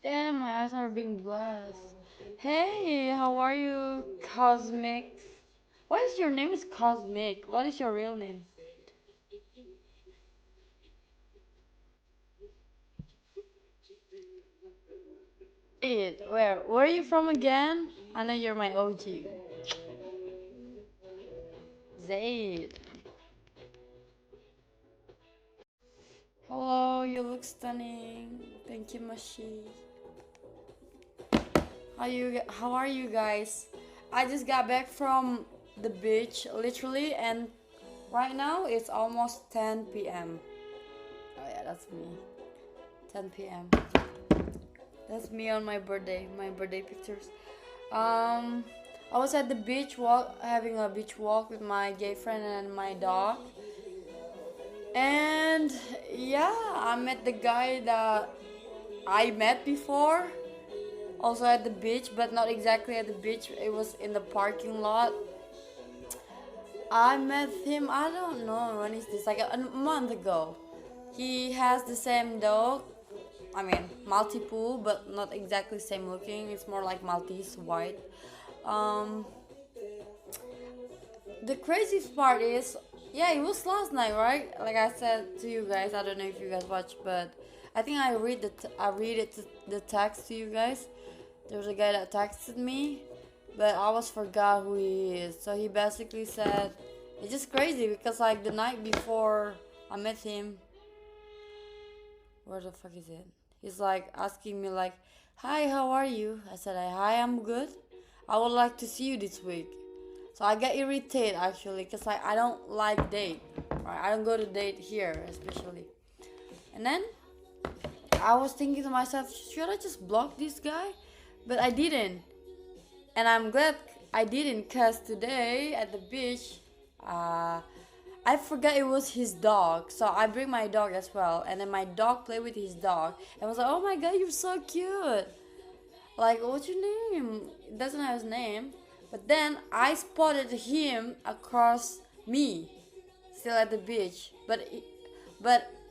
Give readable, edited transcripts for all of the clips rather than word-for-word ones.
Damn, my eyes are being blessed. Hey, how are you, Cosmic? What is your name? Is Cosmic? What is your real name? It. Where are you from again? I know you're my OG. Zaid. Hello, you look stunning. Thank you, Mashi. How are you guys? I just got back from the beach, literally, and right now it's almost 10 p.m. Oh yeah, that's me. 10 p.m. That's me on my birthday pictures. Um, I was at the beach walk, having a beach walk with my gay friend and my dog. And yeah, I met the guy that I met before, also at the beach, but not exactly at the beach. It was in the parking lot. I met him, I don't know when is this, like a month ago. He has the same dog. I mean, multiple, but not exactly same looking. It's more like Maltese white. Um, the craziest part is, yeah, it was last night, right? Like I said to you guys, I don't know if you guys watched, but I think I read it the text to you guys. There was a guy that texted me, but I was forgot who he is. So he basically said, it's just crazy because like the night before I met him, where the fuck is it? He's like asking me like, "Hi, how are you?" I said, "Hi, I'm good. I would like to see you this week." So I get irritated actually, cause like I don't like date, right? I don't go to date here especially. And then I was thinking to myself, should I just block this guy? But I didn't, and I'm glad I didn't, cause today at the beach, uh, I forgot it was his dog, so I bring my dog as well, and then my dog played with his dog, and was like, "Oh my god, you're so cute!" Like, what's your name? It doesn't have his name, but then I spotted him across me, still at the beach, but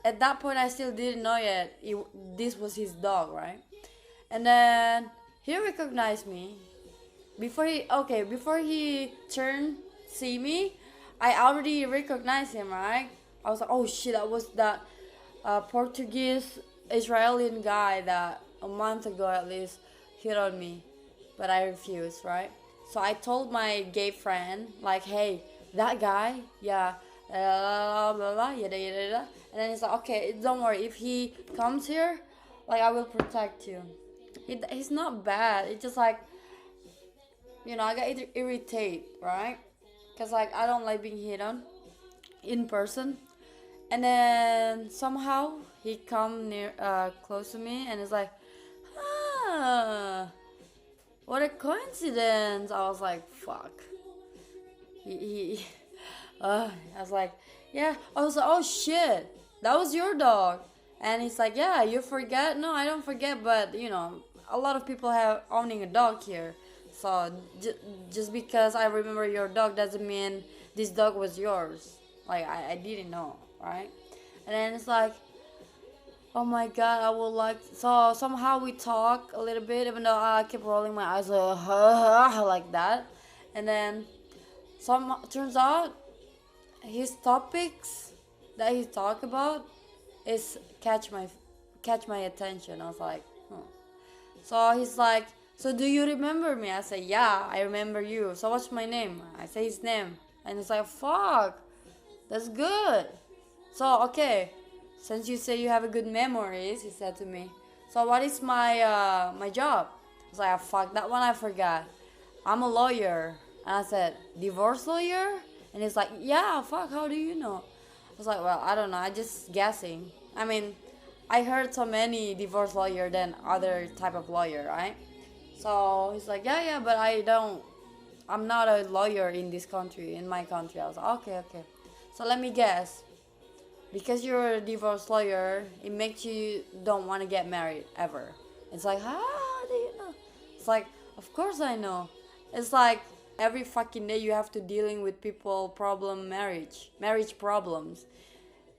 at that point I still didn't know yet this was his dog, right? And then he recognized me before he turned see me. I already recognized him, right? I was like, oh shit, that was that Portuguese Israeli guy that a month ago at least hit on me, but I refused, right? So I told my gay friend like, hey, that guy, yeah, blah blah blah, yada yada yada. And then he's like, okay, don't worry, if he comes here, like I will protect you. He's not bad. It's just like, I got irritated, right? Cause like I don't like being hit on in person. And then somehow he come close to me and it's like, ah, what a coincidence. I was like, fuck. He I was like, yeah. I was like, oh shit, that was your dog. And he's like, yeah, you forget? No, I don't forget, but a lot of people have owning a dog here. So just because I remember your dog doesn't mean this dog was yours. Like I didn't know, right? And then it's like, oh my god, I would like. So somehow we talk a little bit, even though I keep rolling my eyes like that. And then some turns out his topics that he talk about is catch my attention. I was like, huh. So he's like, so do you remember me? I say, yeah, I remember you. So what's my name? I say his name, and he's like, fuck, that's good. So okay, since you say you have a good memories, he said to me. So what is my job? I was like, "Ah, fuck that one, I forgot. I'm a lawyer." And I said, divorce lawyer? And he's like, yeah, fuck, how do you know? I was like, well, I don't know, I just guessing. I mean, I heard so many divorce lawyer than other type of lawyer, right? So he's like, yeah, yeah, but I'm not a lawyer in this country, in my country. I was like, okay, okay. So let me guess. Because you're a divorce lawyer, it makes you don't want to get married ever. It's like, how do you know? It's like, of course I know. It's like every fucking day you have to dealing with people problem marriage problems,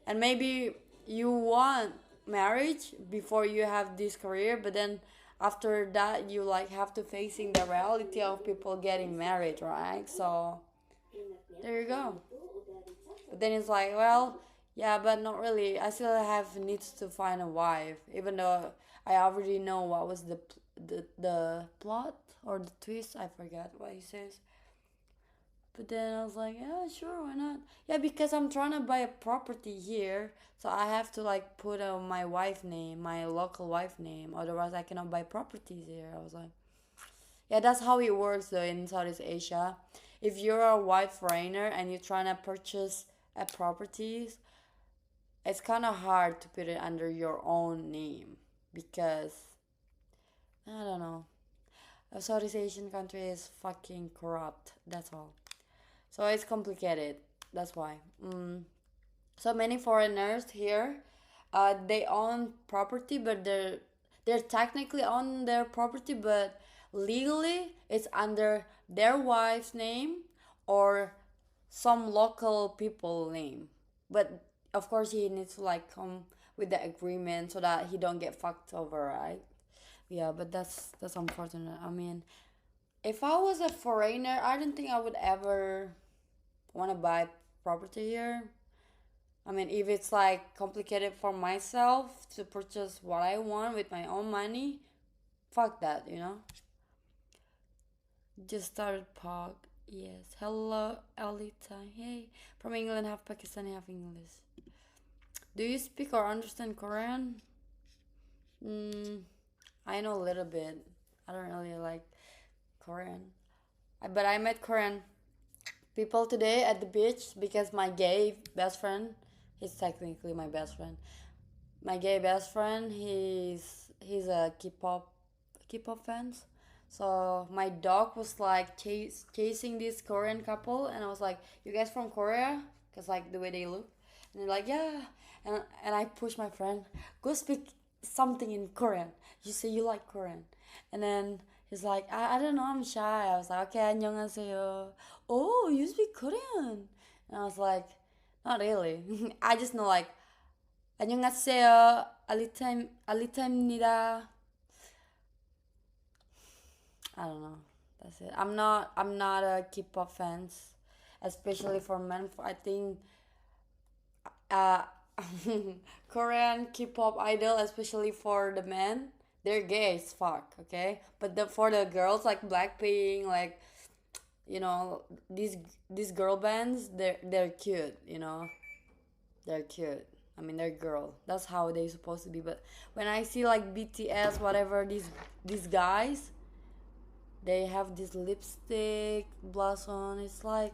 and maybe you want marriage before you have this career, but then after that you like have to facing the reality of people getting married, right? So there you go. But then it's like, well, yeah, but not really. I still have needs to find a wife, even though I already know what was the plot or the twist. I forgot what he says. But then I was like, yeah, sure, why not? Yeah, because I'm trying to buy a property here, so I have to like put my wife name, my local wife name, otherwise I cannot buy properties here. I was like, yeah, that's how it works though in Southeast Asia. If you're a white foreigner and you're trying to purchase a property, it's kind of hard to put it under your own name because I don't know. A Southeast Asian country is fucking corrupt. That's all. So it's complicated. That's why. So many foreigners here, they own property, but they're technically on their property, but legally it's under their wife's name or some local people name. But of course he needs to like come with the agreement so that he don't get fucked over, right? Yeah, but that's unfortunate. I mean, if I was a foreigner, I don't think I would ever want to buy property here. I mean, if it's like complicated for myself to purchase what I want with my own money, fuck that, you know? Just started Pog. Yes. Hello, Alita. Hey. From England, half Pakistani, half English. Do you speak or understand Korean? Mm, I know a little bit. I don't really like Korean. But I met Korean people today at the beach because my gay best friend, he's technically my best friend. My gay best friend, he's a K-pop fans. So my dog was like chasing this Korean couple, and I was like, "You guys from Korea?" Cause like the way they look, and they're like, "Yeah." And I pushed my friend, "Go speak something in Korean. You say you like Korean." And then he's like, I don't know, I'm shy. I was like, "Okay, 안녕하세요." Oh, you speak Korean? And I was like, "Not really. I just know like 안녕하세요. 알리타입니다." I don't know. That's it. I'm not a K-pop fans, especially for men. I think uh Korean K-pop idol, especially for the men, they're gay as fuck, okay? But for the girls like Blackpink, like you know, these girl bands, they're cute, you know. They're cute. I mean, they're girl. That's how they supposed to be. But when I see like BTS, whatever these guys, they have this lipstick, blush on. It's like